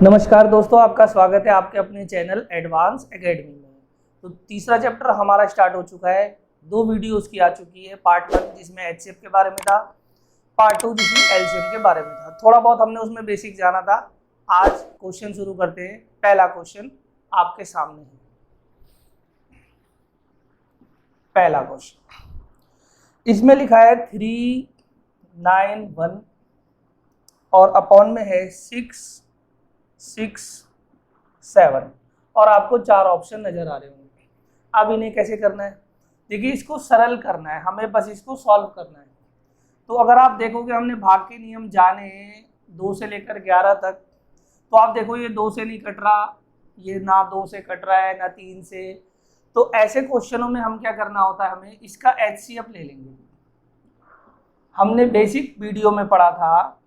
नमस्कार दोस्तों, आपका स्वागत है आपके अपने चैनल एडवांस एकेडमी में। तो तीसरा चैप्टर हमारा स्टार्ट हो चुका है। 2 वीडियो उसकी आ चुकी है। पार्ट 1 जिसमें एचसीएफ के बारे में था, पार्ट 2 जिसमें एलसीएम के बारे में था। थोड़ा बहुत हमने उसमें बेसिक जाना था। आज क्वेश्चन शुरू करते हैं। पहला क्वेश्चन आपके सामने है। पहला क्वेश्चन इसमें लिखा है 391 और अपॉन में है 667 और आपको 4 ऑप्शन नजर आ रहे होंगे। अब इन्हें कैसे करना है? देखिए, इसको सरल करना है, हमें बस इसको सॉल्व करना है। तो अगर आप देखोगे हमने भाग के नियम जाने 2 से लेकर 11 तक, तो आप देखो ये 2 से नहीं कट रहा, ये ना 2 से कट रहा है ना 3 से। तो ऐसे क्वेश्चनों में हम क्या करना होता है, हमें इसका एचसीएफ ले लेंगे। हमने बेसिक वीडियो में पढ़ा था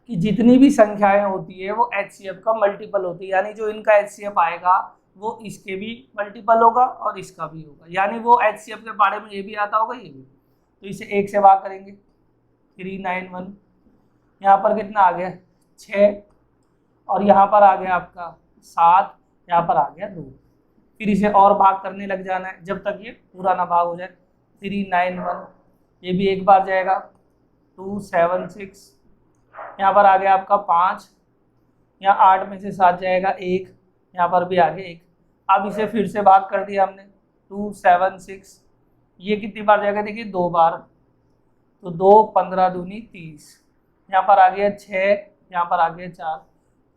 कि जितनी भी संख्याएं होती है वो एचसीएफ का मल्टीपल होती है, यानी जो इनका एचसीएफ आएगा वो इसके भी मल्टीपल होगा और इसका भी होगा, यानी वो एचसीएफ के बारे में ये भी आता होगा ये भी। तो इसे 1 से भाग करेंगे, 391, यहाँ पर कितना आ गया 6 और यहाँ पर आ गया आपका 7, यहाँ पर आ गया 2। फिर इसे और भाग करने लग जाना है जब तक ये पूरा ना भाग हो जाए। 391 ये भी एक बार जाएगा, 276, यहाँ पर आ गया आपका 5, यहाँ 8 में से 7 जाएगा 1, यहाँ पर भी आ गया 1। अब इसे फिर से भाग कर दिया हमने, 276, ये कितनी बार जाएगा देखिए 2 बार, तो 2 15 दूनी 30, यहाँ पर आ गया 6, यहाँ पर आ गया 4।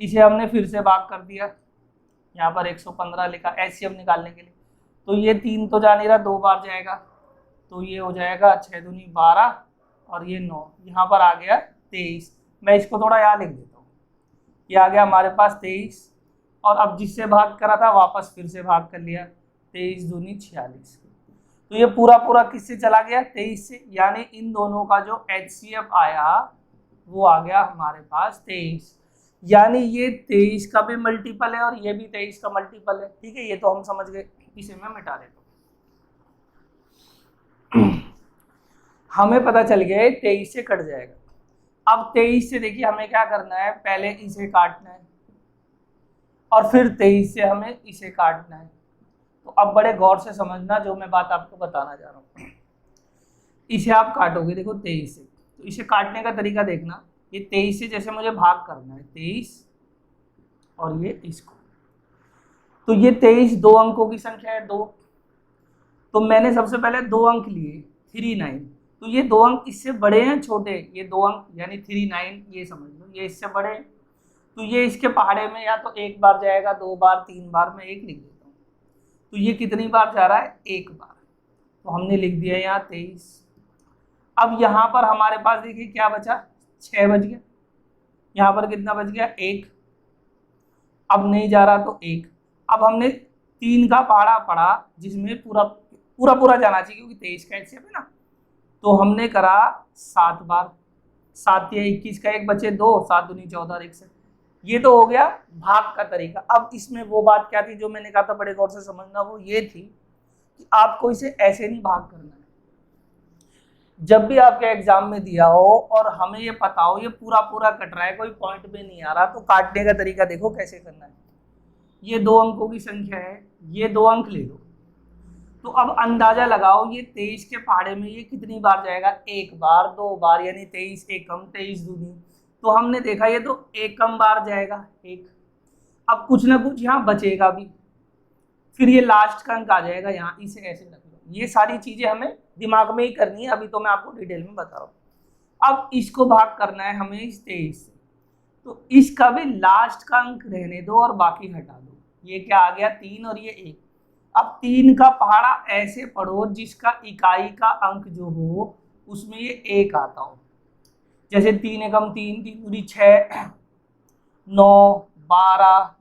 इसे हमने फिर से भाग कर दिया, यहाँ पर 115 लिखा एचसीएफ निकालने के लिए। तो ये 3 तो जा नहीं रहा, 2 बार जाएगा, तो ये हो जाएगा 6 दूनी 12 और ये 9, यहाँ पर आ गया 23। मैं इसको थोड़ा यहाँ लिख देता हूँ, ये आ गया हमारे पास 23 और अब जिससे भाग करा था वापस फिर से भाग कर लिया, 23 दूनी 46। तो ये पूरा पूरा किससे चला गया 23 से, यानी इन दोनों का जो एचसीएफ आया वो आ गया हमारे पास 23, यानी ये 23 का भी मल्टीपल है और ये भी 23 का मल्टीपल है। ठीक है, ये तो हम समझ गए। इसे मैं मिटा देता हूँ। हमें पता चल गया 23 से कट जाएगा। अब 23 से देखिए हमें क्या करना है, पहले इसे काटना है और फिर 23 से हमें इसे काटना है। तो अब बड़े गौर से समझना जो मैं बात आपको बताना चाह रहा हूँ। इसे आप काटोगे देखो 23 से, तो इसे काटने का तरीका देखना, ये 23 से जैसे मुझे भाग करना है 23 और ये इसको, तो ये 23 2 अंकों की संख्या है 2, तो मैंने सबसे पहले 2 अंक लिए 39, तो ये 2 अंक इससे बड़े हैं छोटे, ये 2 अंक यानी 39 ये समझ लो ये इससे बड़े, तो ये इसके पहाड़े में या तो 1 बार जाएगा, 2 बार, 3 बार, मैं 1 लिख देता हूँ। तो ये कितनी बार जा रहा है 1 बार, तो हमने लिख दिया यहाँ 23। अब यहाँ पर हमारे पास देखिए क्या बचा, 6 बच गया, यहाँ पर कितना बच गया 1, अब नहीं जा रहा तो 1। अब हमने 3 का पहाड़ा पढ़ा जिसमें पूरा पूरा पूरा जाना चाहिए क्योंकि 23 का एचसीएफ है ना, तो हमने करा 7 बार, 7 या 21 का 1 बचे 2, 7 दूनी 14 और 1 से। ये तो हो गया भाग का तरीका। अब इसमें वो बात क्या थी जो मैंने कहा था बड़े गौर से समझना, वो ये थी कि आपको इसे ऐसे नहीं भाग करना है। जब भी आपके एग्जाम में दिया हो और हमें ये पता हो ये पूरा पूरा कट रहा है, कोई पॉइंट पे नहीं आ रहा, तो काटने का तरीका देखो कैसे करना है। ये 2 अंकों की संख्या है, ये 2 अंक ले लो, तो अब अंदाजा लगाओ ये 23 के पहाड़े में ये कितनी बार जाएगा, 1 बार, 2 बार, यानी 23 एकम 23 दूनी, तो हमने देखा ये तो एकम बार जाएगा 1। अब कुछ ना कुछ यहाँ बचेगा भी, फिर ये लास्ट का अंक आ जाएगा यहाँ, इसे ऐसे रख लो। ये सारी चीजें हमें दिमाग में ही करनी है, अभी तो मैं आपको डिटेल में बता रहा हूँ। अब इसको भाग करना है हमें इस 23 से, तो इसका भी लास्ट का अंक रहने दो और बाकी हटा दो। ये क्या आ गया 3 और ये 1। अब 3 का पहाड़ा ऐसे पढ़ो जिसका इकाई का अंक जो हो उसमें ये 1 आता हो, जैसे 3 एकम 3, 3 दूनी 6, 9, 12,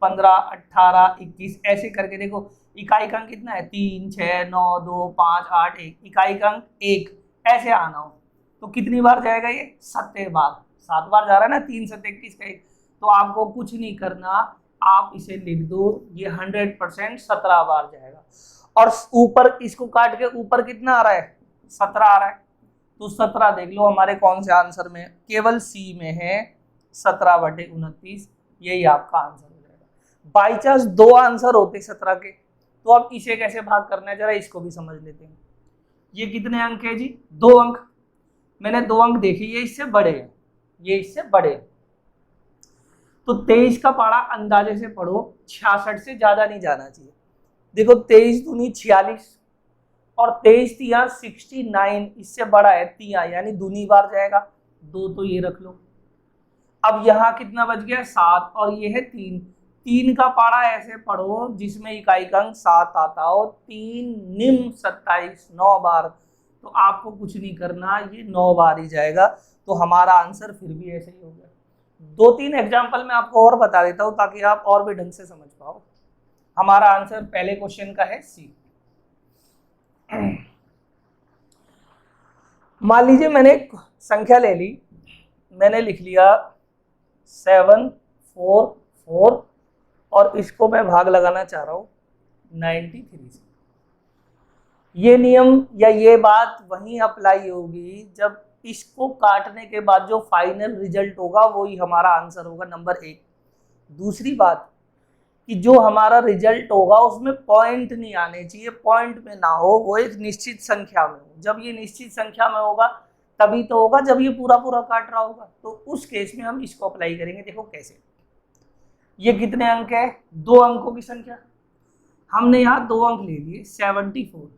15, 18, 21, ऐसे करके देखो इकाई का अंक कितना है 3, 6, 9, 2, 5, 8, 1, इकाई का अंक 1, ऐसे आना हो तो कितनी बार जाएगा ये 7 बार, 7 बार जा रहा है ना, 3 7 21 का 1। तो आपको कुछ नहीं करना, आप इसे लिख दो, ये 100% 17 बार जाएगा। और ऊपर इसको काट के ऊपर कितना आ रहा है 17 आ रहा है, तो 17 देख लो हमारे कौन से आंसर में, केवल सी में है 17/29, यही आपका आंसर हो जाएगा। बाई चांस 2 आंसर होते 17 के, तो अब इसे कैसे भाग करना है जरा इसको भी समझ लेते हैं। ये कितने अंक है जी? 2 अंक। मैंने 2 अंक देखे, ये इससे बड़े हैं, ये इससे बड़े हैं। तो 23 का पारा अंदाजे से पढ़ो, 66 से ज्यादा नहीं जाना चाहिए। देखो 23 दूनी 46 और 23 तिया 69, इससे बड़ा है तिया, यानी दूनी बार जाएगा। 2 तो ये रख लो। अब यहाँ कितना बच गया? 7, और ये है 3। 3 का पारा ऐसे पढ़ो जिसमें इकाई का अंक 7 आता हो। 3 निम 27, 9 बार। तो आपको कुछ नहीं करना, ये 9 बार ही जाएगा। तो हमारा आंसर फिर भी ऐसे ही हो गया। 2-3 एग्जाम्पल मैं आपको और बता देता हूँ ताकि आप और भी ढंग से समझ पाओ। हमारा आंसर पहले क्वेश्चन का है सी। मान लीजिए मैंने एक संख्या ले ली, मैंने लिख लिया 744 और इसको मैं भाग लगाना चाह रहा हूँ 93 से। ये नियम या ये बात वहीं अप्लाई होगी जब इसको काटने के बाद जो फाइनल रिजल्ट होगा वही हमारा आंसर होगा, नंबर 1। दूसरी बात कि जो हमारा रिजल्ट होगा उसमें पॉइंट नहीं आने चाहिए, पॉइंट में ना हो, वो एक निश्चित संख्या में हो। जब ये निश्चित संख्या में होगा तभी तो होगा जब ये पूरा पूरा काट रहा होगा। तो उस केस में हम इसको अप्लाई करेंगे। देखो कैसे, ये कितने अंक है? 2 अंकों की संख्या। हमने यहाँ 2 अंक ले लिए 74।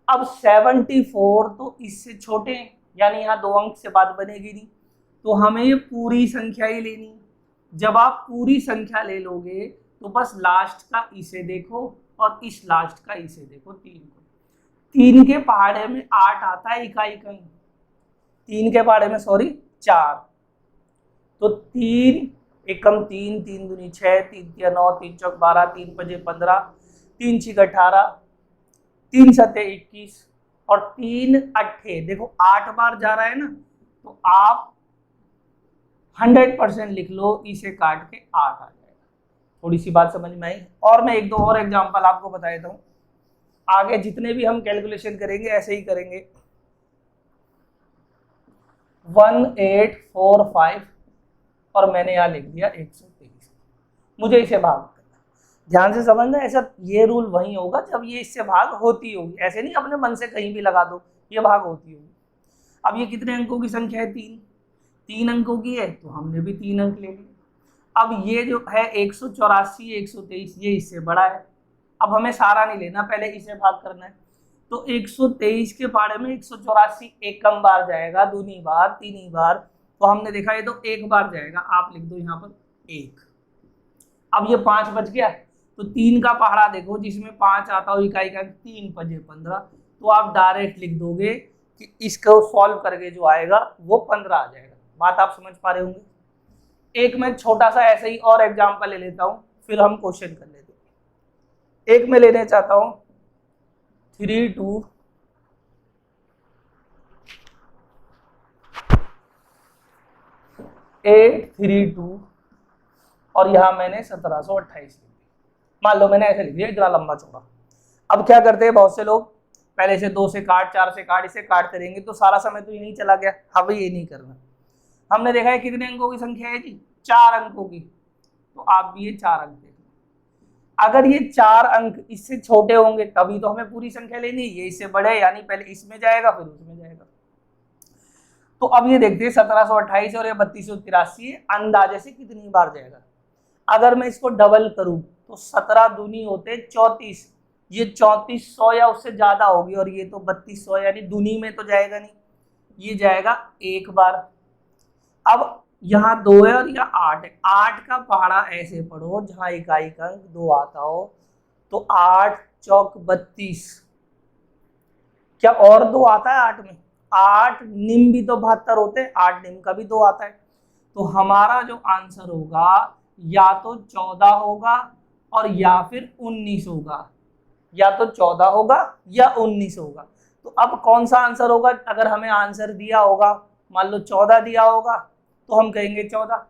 अब 74 तो इससे छोटे हैं, यानी यहाँ 2 अंक से बात बनेगी नहीं, तो हमें पूरी संख्या ही लेनी। जब आप पूरी संख्या ले लोगे तो बस लास्ट का इसे देखो और इस लास्ट का इसे देखो, 3 को। 3 के पहाड़े में 8 आता है इकाई का, 3 के पहाड़े में 4। तो 3 एकम 3, 3 दूनी 6, 3 तिया 9, 3 चौक 12, 3 पंजे 15, 3 छिक 18, 3 सते 21 और 3 अट्ठे। देखो 8 बार जा रहा है ना, तो आप 100% लिख लो, इसे काट के 8 आ जाएगा। थोड़ी सी बात समझ में आई? और मैं 1-2 और एग्जांपल आपको बता देता हूँ। आगे जितने भी हम कैलकुलेशन करेंगे ऐसे ही करेंगे। 1845 और मैंने यहाँ लिख दिया 123। मुझे इसे भाग करना, ध्यान से समझना। ऐसा ये रूल वही होगा जब ये इससे भाग होती होगी, ऐसे नहीं अपने मन से कहीं भी लगा दो, ये भाग होती होगी। अब ये कितने अंकों की संख्या है? 3 अंकों की है, तो हमने भी 3 अंक ले लिए। अब ये जो है 184, 123, ये इससे बड़ा है। अब हमें सारा नहीं लेना, पहले इसे भाग करना है। तो 123 के पारे में 184 एकम बार जाएगा, दूनी बार, तीनी बार। तो हमने देखा ये तो 1 बार जाएगा, आप लिख दो यहाँ पर 1। अब ये 5 बच गया, तो 3 का पहाड़ा देखो जिसमें 5 आता हो इकाई का, 3 पंजे 15। तो आप डायरेक्ट लिख दोगे कि इसको सॉल्व करके जो आएगा वो 15 आ जाएगा। बात आप समझ पा रहे होंगे। एक मैं छोटा सा ऐसे ही और एग्जांपल ले लेता हूं, फिर हम क्वेश्चन कर लेते हैं। एक मैं लेने चाहता हूं 32 832 और यहां मैंने 1728 मान लो मैंने ऐसे लिख दिया, इतना लंबा चौड़ा। अब क्या करते हैं बहुत से लोग, पहले से 2 से काट, 4 से काट, इसे काटते रहेंगे तो सारा समय तो यही चला गया। हमें ये नहीं करना। हमने देखा है कितने अंकों की संख्या है जी? 4 अंकों की। तो आप भी ये 4 अंक देख लो। अगर ये 4 अंक इससे छोटे होंगे तभी तो हमें पूरी संख्या लेनी है। ये इससे बड़े, यानी पहले इसमें जाएगा फिर उसमें जाएगा। तो अब ये देखते हैं 1728 और ये 3283 अंदाजे से कितनी बार जाएगा। अगर मैं इसको डबल करूं तो 17 दूनी होते 34, ये 3400 या उससे ज्यादा होगी, और ये तो 3200, यानी दूनी में तो जाएगा नहीं, ये जाएगा 1 बार। अब यहाँ 2 है और यहाँ 8 है। 8 का पहाड़ा ऐसे पढ़ो जहां इकाई का अंक 2 आता हो। तो 8 चौक 32, क्या और 2 आता है 8 में? 8 निम भी तो 72 होते हैं, 8 निम का भी 2 आता है। तो हमारा जो आंसर होगा या तो 14 होगा और या फिर 19 होगा, या तो 14 होगा या 19 होगा। तो अब कौन सा आंसर होगा? अगर हमें आंसर दिया होगा, मान लो 14 दिया होगा तो हम कहेंगे 14,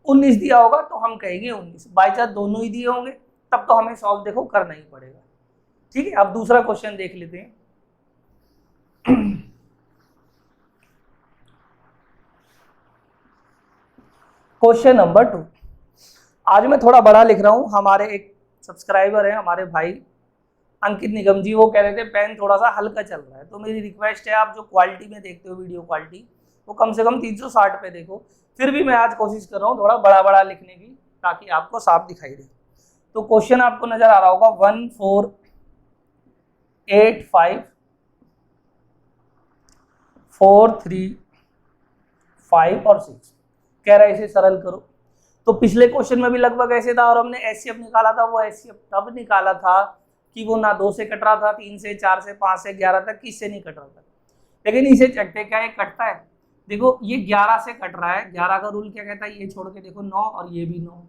19 दिया होगा तो हम कहेंगे 19। बाई चांस दोनों ही दिए होंगे तब तो हमें सॉल्व देखो करना ही पड़ेगा। ठीक है, अब दूसरा क्वेश्चन देख लेते हैं। Question number 2। आज मैं थोड़ा बड़ा लिख रहा हूँ। हमारे एक सब्सक्राइबर है, हमारे भाई अंकित निगम जी, वो कह रहे थे पेन थोड़ा सा हल्का चल रहा है, तो मेरी रिक्वेस्ट है आप जो क्वालिटी में देखते हो वीडियो क्वालिटी, वो कम से कम 360 पे देखो। फिर भी मैं आज कोशिश कर रहा हूँ थोड़ा बड़ा बड़ा लिखने की, ताकि आपको साफ दिखाई दे। तो क्वेश्चन आपको नजर आ रहा होगा 1 4 8 5 4 3 5 और 6 कह रहा है इसे सरल करो। तो पिछले क्वेश्चन में भी लगभग ऐसे था, और हमने एचसीएफ निकाला था। वो एचसीएफ तब निकाला था कि वो ना 2 से कट रहा था, 3 से, 4 से, 5 से, 11 तक किससे नहीं कट रहा था। लेकिन इसे चकते क्या ये कटता है। देखो ये 11 से कट रहा है, 11 का रूल क्या कहता है, ये छोड़ के देखो 9 और ये भी 9,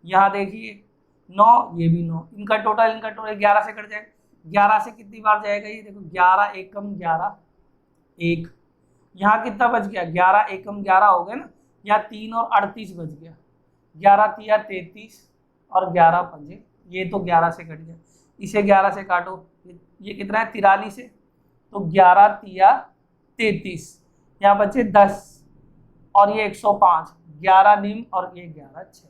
यहाँ देखिए 9 ये भी 9, इनका टोटल 11 से कट जाएगा। 11 से कितनी बार जाएगा ये देखो, 11 एकम 11 1, यहाँ कितना बच गया, 11 एकम 11 हो गया ना, यहाँ 3 और 38 बच गया, 11 तिया 33 और 11 पंजे, ये तो 11 से कट गया। इसे 11 से काटो, ये कितना है 43 है, तो 11 तिया 33, यहाँ बचे 10 और ये 105, 11 निम और ये 11 6।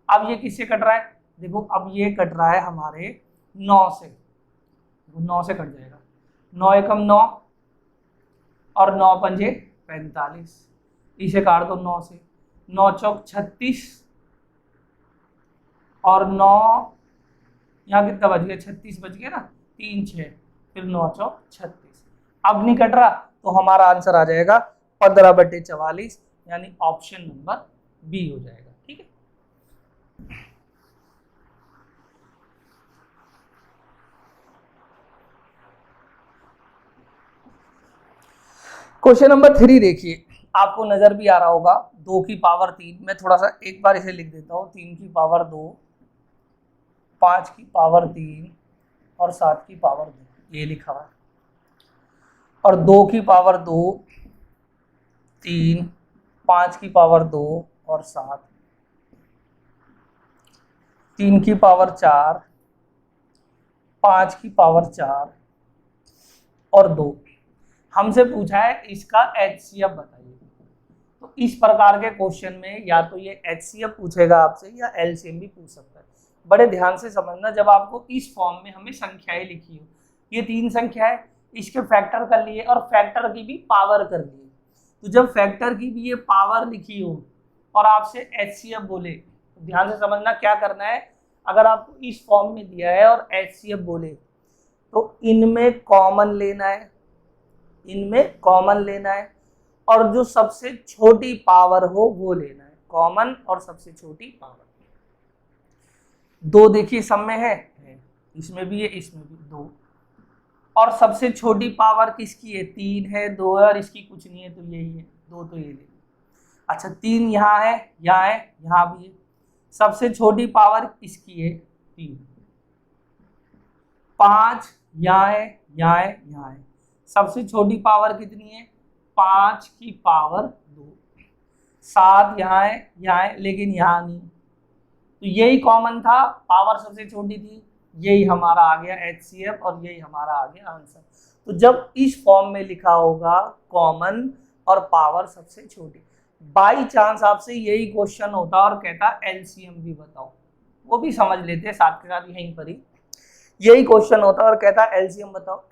अब ये किससे कट रहा है, देखो अब ये कट रहा है हमारे 9 से, 9 से कट जाएगा, 9 एकम 9 और 9 पंजे 45, इसे काट दो 9 से, 9 चौक 36 और 9, यहाँ कितना बच गया 36 बच गया ना, 3 6, फिर 9 चौक 36। अब नहीं कट रहा तो हमारा आंसर आ जाएगा 15/44, यानी ऑप्शन नंबर बी हो जाएगा। ठीक है, क्वेश्चन नंबर 3 देखिए, आपको नजर भी आ रहा होगा 2 की पावर 3, मैं थोड़ा सा एक बार इसे लिख देता हूँ, 3 की पावर 2, 5 की पावर 3 और 7 की पावर 2, ये लिखा हुआ है। और 2 की पावर 2, 3, 5 की पावर 2 और 7, 3 की पावर 4, 5 की पावर 4 और 2। हमसे पूछा है इसका एचसीएफ बताइए। तो इस प्रकार के क्वेश्चन में या तो ये एचसीएफ पूछेगा आपसे या एलसीएम भी पूछ सकता है। बड़े ध्यान से समझना, जब आपको इस फॉर्म में हमें संख्याएं लिखी हो, ये 3 संख्या है, इसके फैक्टर कर लिए और फैक्टर की भी पावर कर लिए। तो जब फैक्टर की भी ये पावर लिखी हो और आपसे एचसीएफ बोले, तो ध्यान से समझना क्या करना है। अगर आपको इस फॉर्म में दिया है और एचसीएफ बोले, तो इनमें कॉमन लेना है, इनमें कॉमन लेना है, और जो सबसे छोटी पावर हो वो लेना है, कॉमन और सबसे छोटी पावर। 2 देखिए सब में है, इसमें भी है, इसमें भी 2, और सबसे छोटी पावर किसकी है, 3 है, 2 है और इसकी कुछ नहीं है, तो यही है 2, तो ये ले। अच्छा 3 यहाँ है, यहाँ है, यहाँ भी है, सबसे छोटी पावर इसकी है 3, 5 यहाँ है, यहाँ है, यहाँ है, सबसे छोटी पावर कितनी है, 5 की पावर 2, 7 यहाँ है, यहाँ है, लेकिन यहाँ नहीं, तो यही कॉमन था, पावर सबसे छोटी थी, यही हमारा आ गया एचसीएफ और यही हमारा आ गया आंसर। तो जब इस फॉर्म में लिखा होगा कॉमन और पावर सबसे छोटी, बाई चांस आपसे यही क्वेश्चन होता और कहता एलसीएम भी बताओ, वो भी समझ लेते साथ के साथ यहीं पर ही यही क्वेश्चन होता और कहता एलसीएम बताओ।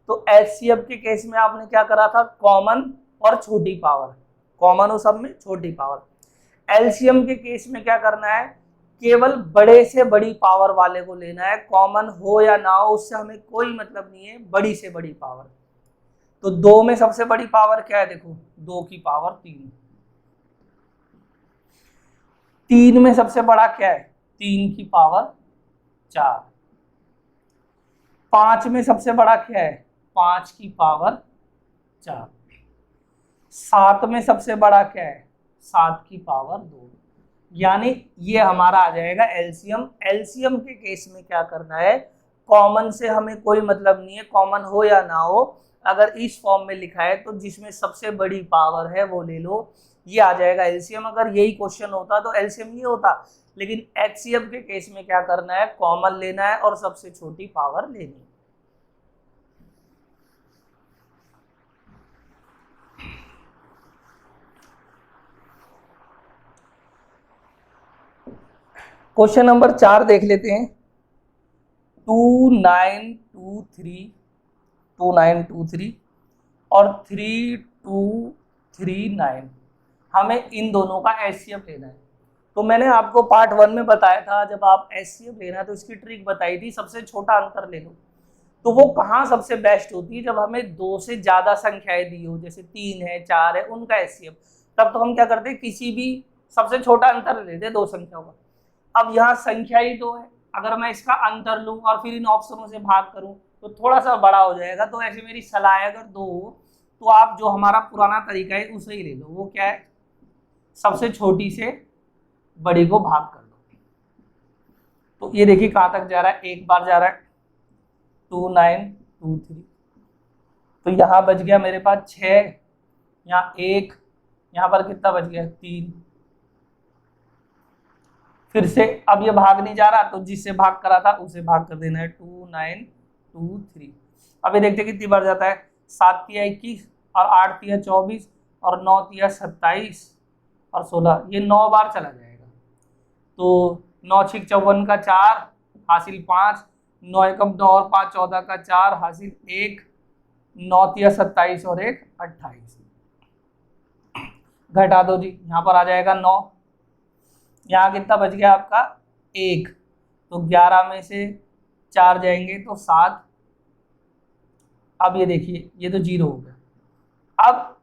तो एचसीएफ के केस में आपने क्या करा था, कॉमन और छोटी पावर, कॉमन हो सब में, छोटी पावर। एलसीएम के केस में क्या करना है, केवल बड़े से बड़ी पावर वाले को लेना है, कॉमन हो या ना हो उससे हमें कोई मतलब नहीं है, बड़ी से बड़ी पावर। तो 2 में सबसे बड़ी पावर क्या है, देखो 2 की पावर 3, 3 में सबसे बड़ा क्या है, 3 की पावर 4, 5 में सबसे बड़ा क्या है, 5 की पावर 4, 7 में सबसे बड़ा क्या है, 7 की पावर 2, यानी ये हमारा आ जाएगा एलसीएम। एलसीएम के केस में क्या करना है, कॉमन से हमें कोई मतलब नहीं है, कॉमन हो या ना हो, अगर इस फॉर्म में लिखा है तो जिसमें सबसे बड़ी पावर है वो ले लो, ये आ जाएगा एलसीएम। अगर यही क्वेश्चन होता तो एलसीएम ये होता, लेकिन एचसीएफ के केस में क्या करना है, कॉमन लेना है और सबसे छोटी पावर लेनी है। क्वेश्चन नंबर 4 देख लेते हैं। 2923 और 3239, हमें इन दोनों का एचसीएफ लेना है। तो मैंने आपको पार्ट 1 में बताया था, जब आप एचसीएफ लेना तो इसकी ट्रिक बताई थी, सबसे छोटा अंतर ले लो। तो वो कहाँ सबसे बेस्ट होती है, जब हमें 2 से ज्यादा संख्याएं दी हो, जैसे 3 है 4 है, उनका एचसीएफ। तब तो हम क्या करते हैं, किसी भी सबसे छोटा अंतर लेते हैं 2 संख्याओं का। अब यहाँ संख्या ही 2 है, अगर मैं इसका अंतर लूं और फिर इन ऑप्शनों से भाग करूं तो थोड़ा सा बड़ा हो जाएगा। तो ऐसे मेरी सलाह है, अगर 2 हो तो आप जो हमारा पुराना तरीका है उसे ही ले लो। वो क्या है, सबसे छोटी से बड़ी को भाग कर दो। तो ये देखिए कहाँ तक जा रहा है, एक बार जा रहा है 2923। तो यहाँ बच गया मेरे पास 6, यहाँ 1, यहाँ पर कितना बच गया 3। फिर से अब ये भाग नहीं जा रहा, तो जिससे भाग करा था उसे भाग कर देना है 2923। अब ये देखते कितनी बार जाता है, 7 तिया 21 और 8 तिया 24 और 9 तिया 27 और 16, ये 9 बार चला जाएगा। तो 9 6 54 का 4 हासिल 5, 9 एकम 9 और 5 14 का 4 हासिल 1, 9 तिया 27 और 1 28। घटा दो जी, यहाँ पर आ जाएगा 9, यहाँ कितना बच गया आपका 1, तो 11 में से 4 जाएंगे तो 7। अब ये देखिए ये तो 0 हो गया। अब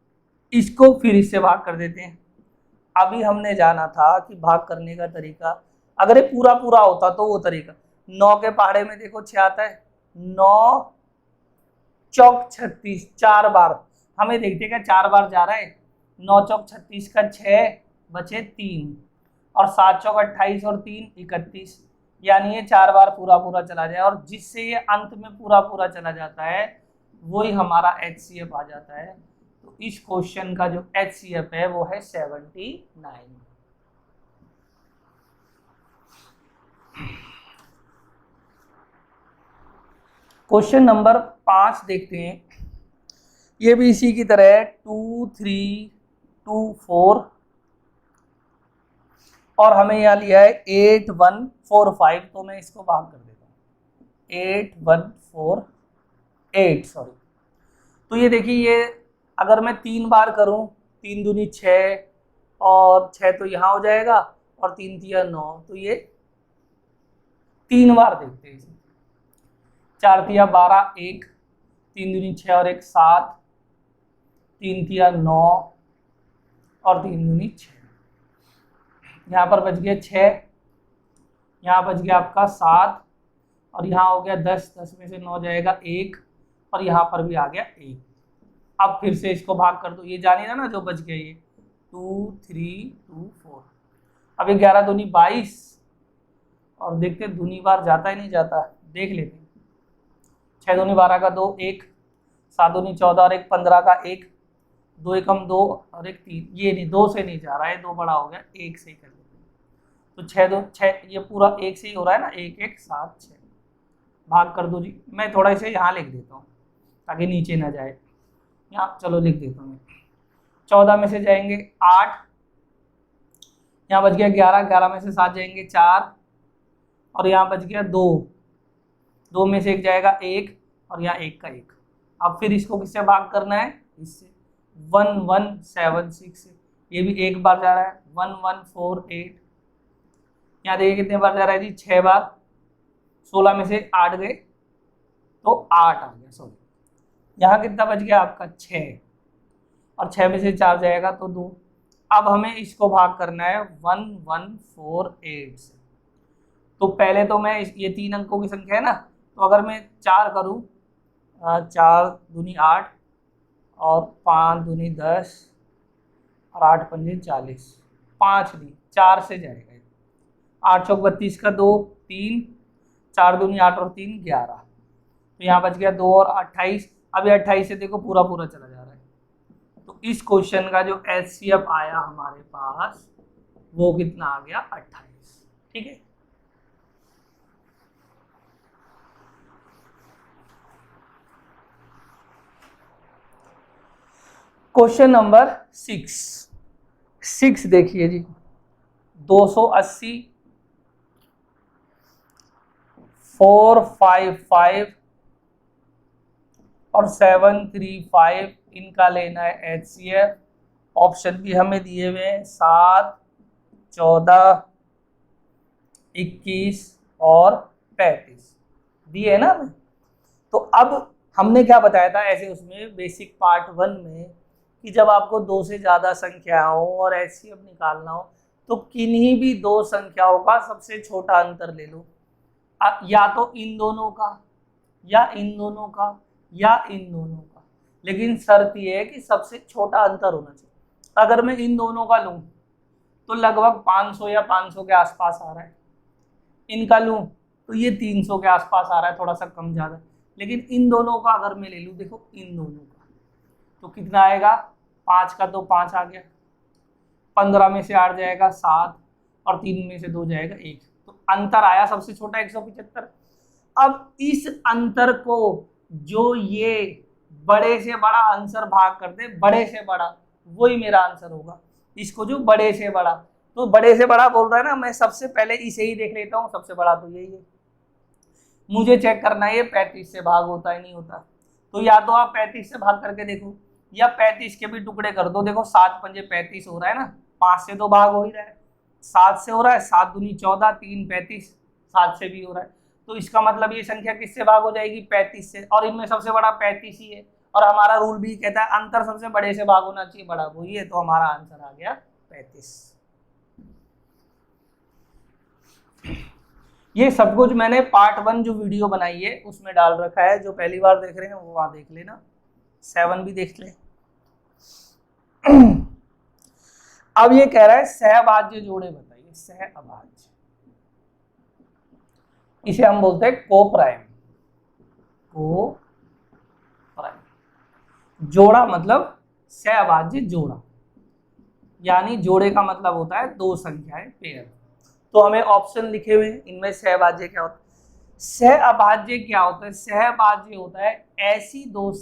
इसको फिर इससे भाग कर देते हैं। अभी हमने जाना था कि भाग करने का तरीका, अगर ये पूरा पूरा होता तो वो तरीका, 9 के पहाड़े में देखो 6 आता है, 9 चौक 36, 4 बार हमें देखते क्या 4 बार जा रहा है। 9 चौक 36 का 6 बचे 3 और 7 चौक 28 और 3 31, यानी ये 4 बार पूरा पूरा चला जाए, और जिससे ये अंत में पूरा पूरा चला जाता है वही हमारा एचसीएफ आ जाता है। तो इस क्वेश्चन का जो एचसीएफ है वो है 79। क्वेश्चन नंबर 5 देखते हैं। ये भी इसी की तरह है 2324 और हमें यहाँ लिया है 8145। तो मैं इसको भाग कर देता हूँ 8148, सॉरी। तो ये देखिए, ये अगर मैं 3 बार करूँ, 3 दूनी 6 और 6 तो यहाँ हो जाएगा और 3 तिया 9, तो ये 3 बार देखते हैं इसे। 4 तिया 12 1, 3 दूनी 6 और 1 7, 3 तिया 9 और 3 दूनी 6। यहाँ पर बच गया 6, यहाँ बच गया आपका 7 और यहाँ हो गया 10, 10 में से 9 जाएगा 1 और यहाँ पर भी आ गया 1। अब फिर से इसको भाग कर दो, ये जानिए ना जो बच गया ये 2324। अब ये 11 दूनी 22 और देखते दूनी बार जाता ही नहीं जाता, देख लेते हैं। 6 दूनी 12 का 2 1, 7 दूनी 14 और 1 15 का 1, 2 एकम 2 और 1 3, ये नहीं 2 से नहीं जा रहा है, 2 बड़ा हो गया, 1 से ही कर लेते हैं। तो 6 2 6, ये पूरा 1 से ही हो रहा है ना, 1 1 7 6, भाग कर दो जी। मैं थोड़ा इसे यहाँ लिख देता हूँ ताकि नीचे ना जाए, यहाँ चलो लिख देता हूँ मैं। 14 में से जाएंगे 8, यहाँ बच गया 11, 11 में से 7 जाएंगे 4 और यहाँ बच गया 2, 2 में से 1 जाएगा 1 और यहाँ 1 का 1। अब फिर इसको किससे भाग करना है, इससे 1176 से। ये भी 1 बार जा रहा है 1148। यहाँ देखिए कितने बार जा रहा है जी, 6 बार। 16 में से 8 गए तो 8 आ गया, सॉरी। यहाँ कितना बच गया आपका 6 और 6 में से 4 जाएगा तो 2। अब हमें इसको भाग करना है 1148 से। तो पहले तो मैं ये 3 अंकों की संख्या है ना, तो अगर मैं 4 करूँ, 4 दूनी 8 और 5 दूनी 10 और 8 पंजे 40, 5 दी 4 से जाएगा। 8 चौक 32 का 2 3, 4 दूनी 8 और 3 11, तो यहाँ बच गया 2 और 28। अब ये 28 से देखो पूरा पूरा चला जा रहा है। तो इस क्वेश्चन का जो एचसीएफ आया हमारे पास वो कितना आ गया 28। ठीक है, क्वेश्चन नंबर 6 देखिए जी। 280 455 और 735 इनका लेना है HCF। ऑप्शन भी हमें दिए हुए हैं 7, 14, 21 और 35 दिए है ना हमें। तो अब हमने क्या बताया था ऐसे उसमें बेसिक पार्ट 1 में कि जब आपको 2 से ज़्यादा संख्या हो और HCF निकालना हो तो किन्हीं भी 2 संख्याओं का सबसे छोटा अंतर ले लो, या तो इन दोनों का या इन दोनों का या इन दोनों का, लेकिन शर्त यह है कि सबसे छोटा अंतर होना चाहिए। अगर मैं इन दोनों का लूँ तो लगभग 500 या 500 के आसपास आ रहा है, इनका लूँ तो ये 300 के आसपास आ रहा है, थोड़ा सा कम ज़्यादा। लेकिन इन दोनों का अगर मैं ले लूँ, देखो इन दोनों का तो कितना आएगा, 5 का तो 5 आ गया, 15 में से 8 जाएगा 7 और 3 में से 2 जाएगा 1, तो अंतर आया सबसे छोटा 175। अब इस अंतर को जो ये बड़े से बड़ा आंसर भाग कर दे, बड़े से बड़ा, वही मेरा आंसर होगा। इसको जो बड़े से बड़ा, तो बड़े से बड़ा बोल रहा है ना, मैं सबसे पहले इसे ही देख लेता हूँ, सबसे बड़ा तो यही है। मुझे चेक करना है ये 35 से भाग होता है नहीं होता, तो या तो आप 35 से भाग करके देखो या 35 के भी टुकड़े कर दो। देखो 7 पंजे 35 हो रहा है ना, 5 से तो भाग हो ही रहा है, 7 से हो रहा है, 7 दूनी 14, 3 35, 7 से भी हो रहा है, तो इसका मतलब ये संख्या किससे भाग हो जाएगी, 35 से। और इनमें सबसे बड़ा 35 ही है, और हमारा रूल भी कहता है अंतर सबसे बड़े से भाग होना चाहिए, बड़ा वही है, तो हमारा आंसर आ गया 35। ये सब कुछ मैंने पार्ट 1 जो वीडियो बनाई है उसमें डाल रखा है, जो पहली बार देख रहे हैं वो वहां देख लेना, 7 भी देख ले। अब ये कह रहा है सहभाज्य जोड़े बताइए, सहअभाज्य, इसे हम बोलते हैं कोप्राइम। जोड़ा मतलब सहअभाज्य जोड़ा, यानी जोड़े का मतलब होता है 2 संख्याएं, पेयर। तो हमें ऑप्शन लिखे हुए इनमें सहभाज्य क्या होता है, सहअभाज्य क्या होता है, सहभाज्य होता है ऐसी दो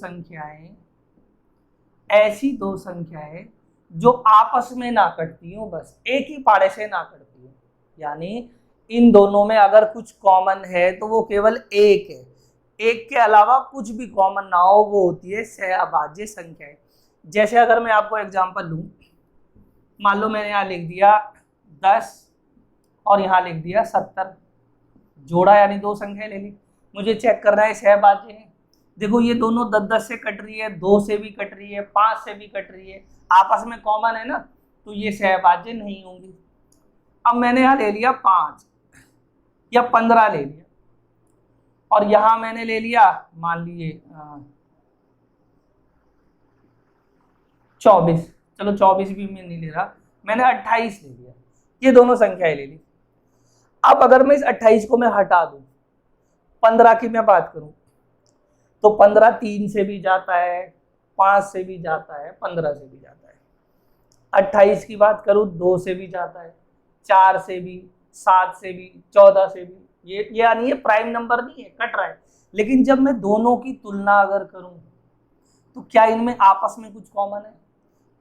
संख्याएं जो आपस में ना कटती हो, बस एक ही पाड़े से ना कटती हो, यानी इन दोनों में अगर कुछ कॉमन है तो वो केवल एक है, एक के अलावा कुछ भी कॉमन ना हो, वो होती है सहअभाज्य संख्याएं। जैसे अगर मैं आपको एग्जांपल लूं, मान लो मैंने यहाँ लिख दिया 10 और यहाँ लिख दिया 70, जोड़ा यानी 2 संख्या ले ली, मुझे चेक करना है सहभाज्य है। देखो ये दोनों 10-10 से कट रही है, 2 से भी कट रही है, 5 से भी कट रही है, आपस में कॉमन है ना, तो ये सहभाज्य नहीं होंगी। अब मैंने यहाँ ले लिया 5 या 15 ले लिया, और यहाँ मैंने ले लिया मान लीजिए 24, चलो 24 भी मैं नहीं ले रहा, मैंने 28 ले लिया, ये दोनों संख्याएं ले ली। अब अगर मैं इस 28 को मैं हटा दूं, 15 की मैं बात करूं, तो 15 3 से भी जाता है, 5 से भी जाता है, 15 से भी जाता है। 28 की बात करूं 2 से भी जाता है, 4 से भी, 7 से भी, 14 से भी, ये यानी ये प्राइम नंबर नहीं है, कट रहा है। लेकिन जब मैं दोनों की तुलना अगर करूं तो क्या इनमें आपस में कुछ कॉमन है,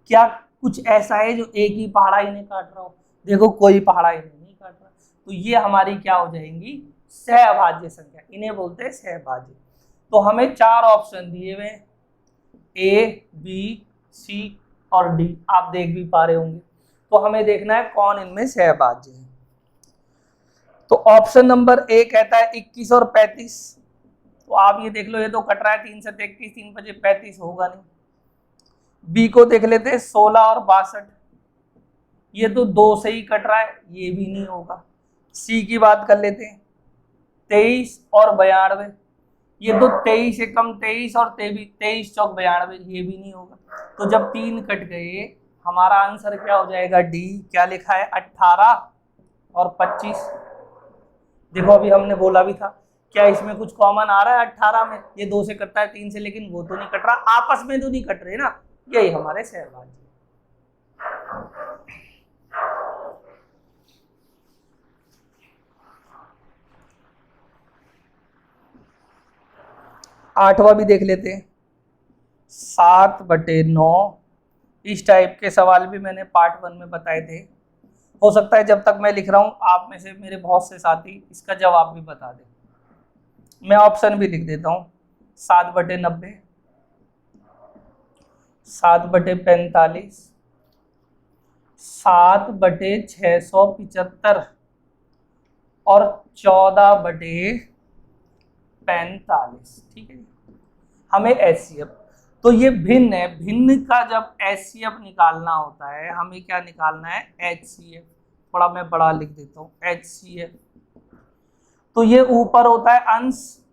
क्या कुछ ऐसा है जो एक ही पहाड़ा इन्हें काट रहा हो, देखो कोई पहाड़ा इन्हें नहीं काट रहा, तो ये हमारी क्या हो जाएंगी, सहअभाज्य संख्या, इन्हें बोलते हैं सहभाज्य। तो हमें 4 ऑप्शन दिए हुए, A, B, C और D, आप देख भी पा रहे होंगे, तो हमें देखना है कौन इनमें सहभाज्य है। तो ऑप्शन नंबर A कहता है 21 और 35, तो आप ये देख लो, ये तो कट रहा है, 3 से 31, 3 बजे 35 होगा नहीं। B को देख लेते हैं 16 और 62, ये तो 2 से ही कट रहा है, ये भी नहीं होगा। C की बात कर लेते हैं 23 और 92, ये तो 23 से कम 23 और 23 चौक 92, ये भी नहीं होगा। तो जब 3 कट गए, हमारा आंसर क्या हो जाएगा, D। क्या लिखा है, 18 और 25। देखो अभी हमने बोला भी था, क्या इसमें कुछ कॉमन आ रहा है 18 में, ये 2 से कटता है 3 से, लेकिन वो तो नहीं कट रहा, आपस में तो नहीं कट रहे ना, यही हमारे सहभाज्य। आठवां भी देख लेते हैं, 7/9। इस टाइप के सवाल भी मैंने पार्ट 1 में बताए थे, हो सकता है जब तक मैं लिख रहा हूं आप में से मेरे बहुत से साथी इसका जवाब भी बता दें। मैं ऑप्शन भी लिख देता हूँ, 7/90, 7/45, 7/675 और 14/45। ठीक है, हमें HCF, तो ये भिन्न है, भिन्न का जब HCF निकालना होता है हमें क्या निकालना है, HCF। थोड़ा मैं बड़ा लिख देता हूँ, HCF। तो ये ऊपर होता है अंश,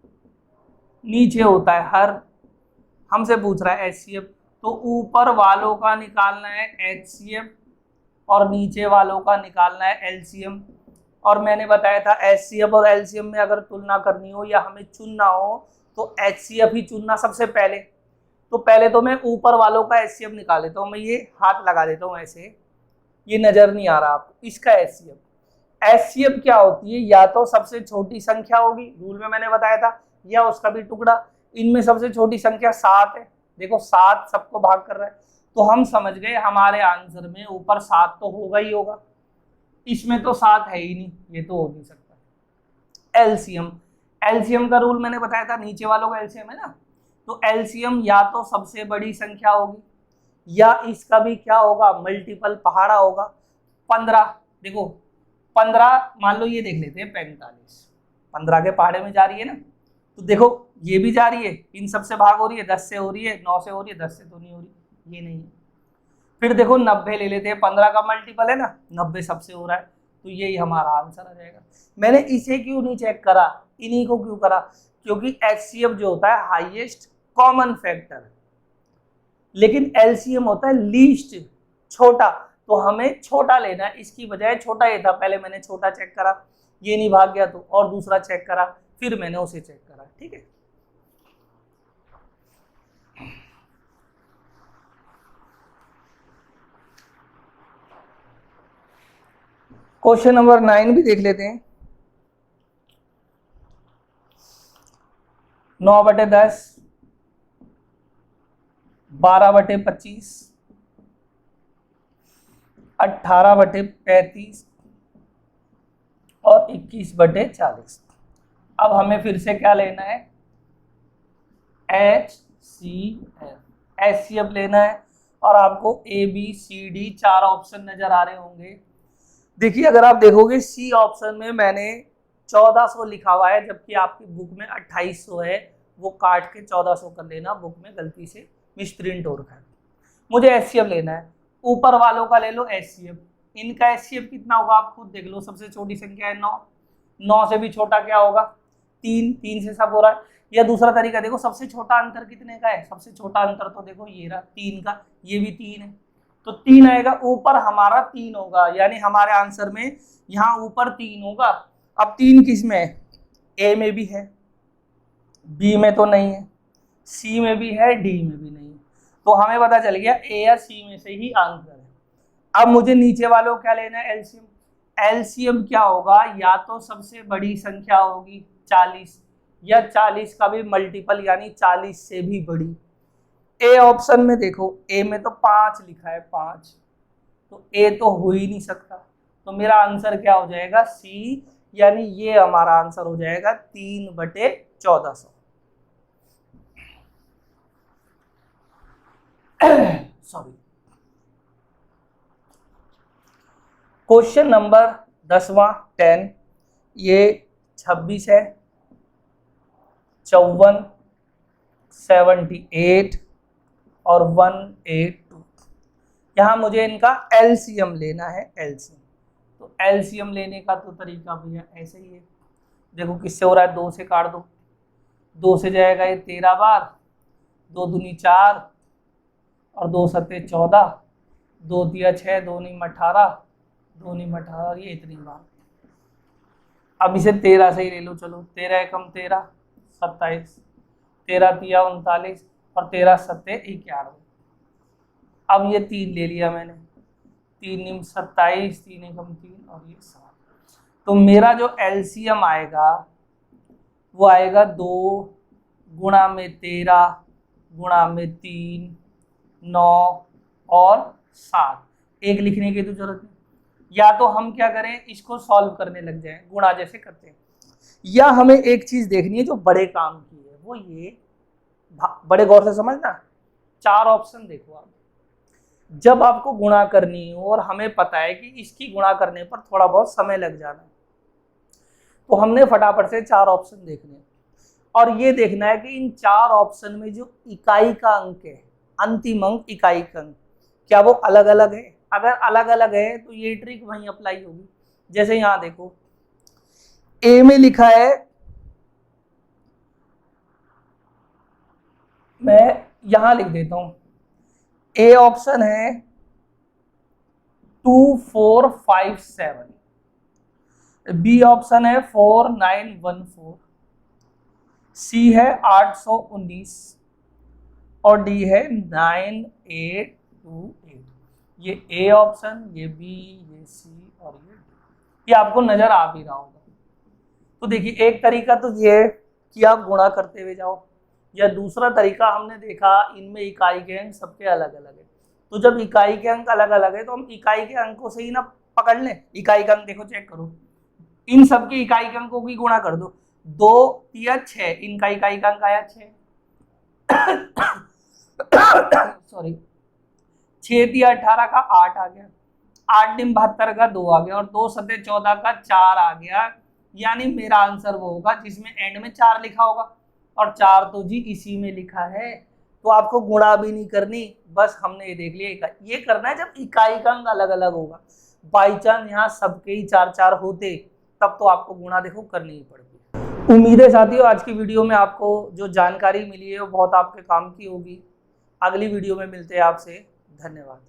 नीचे होता है हर, हमसे पूछ रहा है HCF, तो ऊपर वालों का निकालना है HCF और नीचे वालों का निकालना है LCM। और मैंने बताया था HCF और LCM में अगर तुलना करनी हो या हमें चुनना हो तो HCF ही चुनना सबसे पहले। तो पहले तो मैं ऊपर वालों का HCF निकाल लेता हूँ, मैं ये हाथ लगा देता हूँ ऐसे, ये नजर नहीं आ रहा आपको, इसका HCF क्या होती है, या तो सबसे छोटी संख्या होगी, रूल में मैंने बताया था, या उसका भी टुकड़ा। इनमें सबसे छोटी संख्या 7 है, देखो 7 सबको भाग कर रहा है, तो हम समझ गए हमारे आंसर में ऊपर 7 तो होगा ही होगा, इसमें तो 7 है ही नहीं, ये तो हो नहीं सकता। एलसीएम का रूल मैंने बताया था, नीचे वालों का एलसीएम है ना, तो एलसीएम या तो सबसे बड़ी संख्या होगी या इसका भी क्या होगा, मल्टीपल पहाड़ा होगा। 15, देखो 15 मान लो, ये देख लेते हैं 45, 15 के पहाड़े में जा रही है ना, तो देखो ये भी जा रही है, इन सबसे भाग हो रही है, 10 से हो रही है, 9 से हो रही है, 10 से तो नहीं हो रही, ये नहीं है। फिर देखो 90 ले लेते हैं, 15 का मल्टीपल है ना, 90 सबसे हो रहा है, तो यही हमारा आंसर आ जाएगा। मैंने इसे क्यों नहीं चेक करा, इन्हीं को क्यों करा, क्योंकि HCF जो होता है हाईएस्ट कॉमन फैक्टर, लेकिन LCM होता है लीस्ट, छोटा, तो हमें छोटा लेना है, इसकी बजाय छोटा ये था, पहले मैंने छोटा चेक करा, ये नहीं भाग गया तो और दूसरा चेक करा, फिर मैंने उसे चेक करा। ठीक है, क्वेश्चन नंबर 9 भी देख लेते हैं। 9/10, 12/25, 18/35 और 21/40। अब हमें फिर से क्या लेना है, HCF लेना है, और आपको ABCD 4 ऑप्शन नजर आ रहे होंगे। देखिए अगर आप देखोगे सी ऑप्शन में मैंने 1400 लिखा हुआ है, जबकि आपकी बुक में 2800 है, वो काट के 1400 कर लेना, बुक में गलती से मिसप्रिंट हो रखा है। मुझे HCF लेना है, ऊपर वालों का ले लो HCF, इनका HCF कितना होगा आप खुद देख लो, सबसे छोटी संख्या है 9, 9 से भी छोटा क्या होगा 3, 3 से सब हो रहा है। या दूसरा तरीका देखो, सबसे छोटा अंतर कितने का है, सबसे छोटा अंतर तो देखो ये रहा 3 का, ये भी 3 है, तो 3 आएगा, ऊपर हमारा 3 होगा, यानी हमारे आंसर में यहाँ ऊपर 3 होगा। अब 3 किस में है, A में भी है, B में तो नहीं है, C में भी है, D में भी नहीं है, तो हमें पता चल गया A या C में से ही आंसर है। अब मुझे नीचे वालों क्या लेना है, LCM। LCM क्या होगा, या तो सबसे बड़ी संख्या होगी 40, या 40 का भी मल्टीपल यानी 40 से भी बड़ी। ए ऑप्शन में देखो, ए में तो 5 लिखा है, 5, तो ए तो हो ही नहीं सकता, तो मेरा आंसर क्या हो जाएगा, सी, यानी ये हमारा आंसर हो जाएगा 3/1400। सॉरी। क्वेश्चन नंबर 10वां 10, ये 26 है, 54, 78 और 182। यहाँ मुझे इनका LCM लेना है, LCM। तो LCM लेने का तो तरीका भैया ऐसे ही है, देखो किससे हो रहा है, 2 से काट दो, 2 से जाएगा ये 13 बार, 2 दूनी 4 और 2 सत्ते 14, 2 तिया 6, 2 नीम 18, 2 नीम 18, ये इतनी बार। अब इसे 13 से ही ले लो, चलो 13 एकम 13, 27, 13 तिया 39 और 13 सत्ते 91। अब ये 3 ले लिया मैंने, 3 नीम 27, 3 एकम 3 और ये 7। तो मेरा जो LCM आएगा वो आएगा 2 गुणा में 13 गुणा में 3, 9 और 7। एक लिखने की तो जरूरत नहीं, या तो हम क्या करें, इसको सॉल्व करने लग जाएं, गुणा जैसे करते हैं। या हमें एक चीज देखनी है जो बड़े काम की है, वो ये, बड़े गौर से समझना, 4 ऑप्शन देखो आप। जब आपको गुणा करनी हो और हमें पता है कि इसकी गुणा करने पर थोड़ा बहुत समय लग जाना है, तो हमने फटाफट से 4 ऑप्शन देखने हैं और ये देखना है कि इन 4 ऑप्शन में जो इकाई का अंक है, अंतिम अंक इकाई का अंक, क्या वो अलग अलग है। अगर अलग अलग है तो ये ट्रिक वहीं अप्लाई होगी। जैसे यहां देखो, ए में लिखा है, मैं यहां लिख देता हूं, ए ऑप्शन है 2457, बी ऑप्शन है 4914, सी है 819 और डी है 9828। ये ए ऑप्शन, ये बी, ये सी और ये डी, ये आपको नजर आ भी रहा होगा। तो देखिए एक तरीका तो ये है कि आप गुणा करते हुए जाओ, या दूसरा तरीका हमने देखा इनमें इकाई के अंक सबके अलग अलग है, तो जब इकाई के अंक अलग अलग है तो हम इकाई के अंकों से ही ना पकड़ लें। इकाई का अंक देखो, चेक करो, इन सबके इकाई के अंकों की गुणा कर दो, 2 या 6, इनका इकाई का अंक आया 6 सॉरी, 6 या 18 का 8 आ गया, 8 × 72 का 2 आ गया और 2 × 7 14 का 4 आ गया। यानी मेरा आंसर वो होगा जिसमें एंड में 4 लिखा होगा, और 4 तो जी इसी में लिखा है। तो आपको गुणा भी नहीं करनी, बस हमने ये देख लिया ये करना है जब इकाई का अंक अलग अलग होगा। बाई चांस यहाँ सबके ही 4-4 होते तब तो आपको गुणा देखो करनी ही पड़ती। उम्मीद है साथियों आज की वीडियो में आपको जो जानकारी मिली है वो बहुत आपके काम की होगी। अगली वीडियो में मिलते हैं आपसे, धन्यवाद।